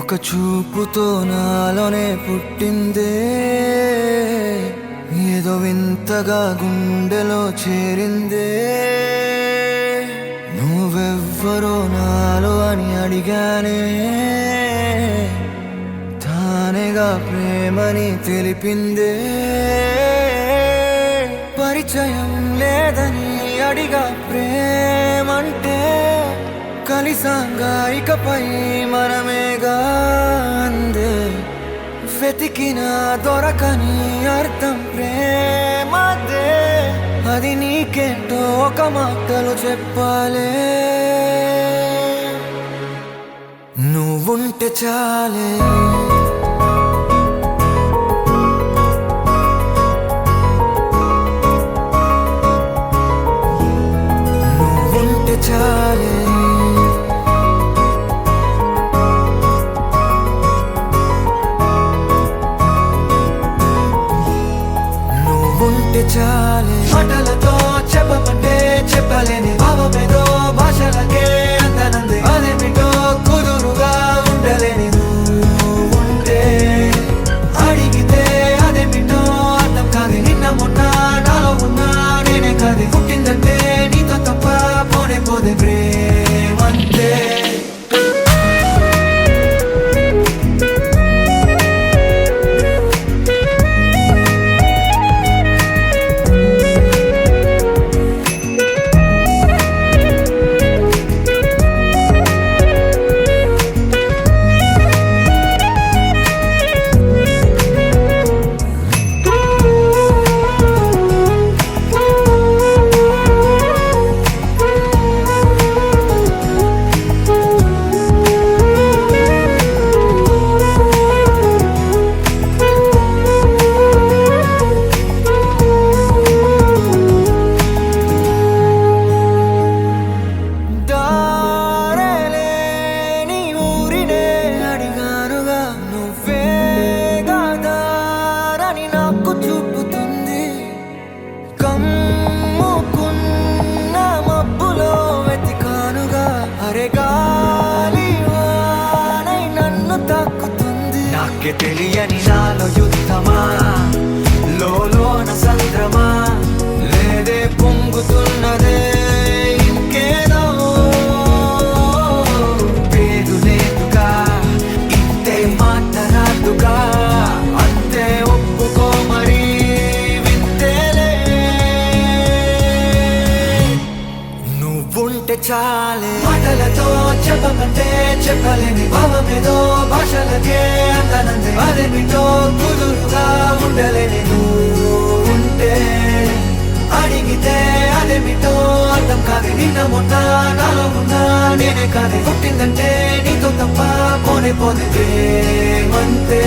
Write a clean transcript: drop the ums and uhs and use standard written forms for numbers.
ఒక చూపుతో నాలోనే పుట్టిందే, ఏదో వింతగా గుండెలో చేరిందే. నువ్వెవ్వరో నాలో అని అడిగానే, తానేగా ప్రేమని తెలిపిందే. పరిచయం లేదని అడిగా ప్రేమంటే, కలిసాంగా ఇకపై మనమేగా అందే. వెతికిన దొరకని అర్థం ప్రేమదే, అది నీకేంటో ఒక మాటలు చెప్పాలే. నువ్వుంటే చాలే, నువ్వుంటే చాలే, ఉంటే చాలే. మాటలతో చెప్పమంటే చెప్పలేని భావమేదో భాషలకే అందనంది. అదేమిటో కుదురుగా ఉండలేని నువ్వుంటే, అడిగితే అదేమిటో అర్థం కాదు. నిన్న మొన్న నాలో ఉన్నా నేనే కాదు. పుట్టిందంటే నీతో తప్ప పోనే పోదే ప్రేమంతే. నాకే తెలియని నాలో యుద్ధమా, లోన సంద్రమా, లేదే పొంగుతున్నదే ఇంకేదో. పేరు లేదుగా, ఇంతే మాట రాదుగా, అంతే ఒప్పుకో మరి వింతేలే. నువ్వుంటే చాలే. మాటలతో చెప్పమంటే చెప్పలేని భావమేదో భాషలకే అందనంది. అదేమిటో కుదురుగా ఉండలేని నువ్వుంటే, అడిగితే అదేమిటో అర్థం కాదు. నిన్న మొన్న నాలో ఉన్నా నేనే కాదు. పుట్టిందంటే నీతో తప్ప పోనే పోదే ప్రేమంతే.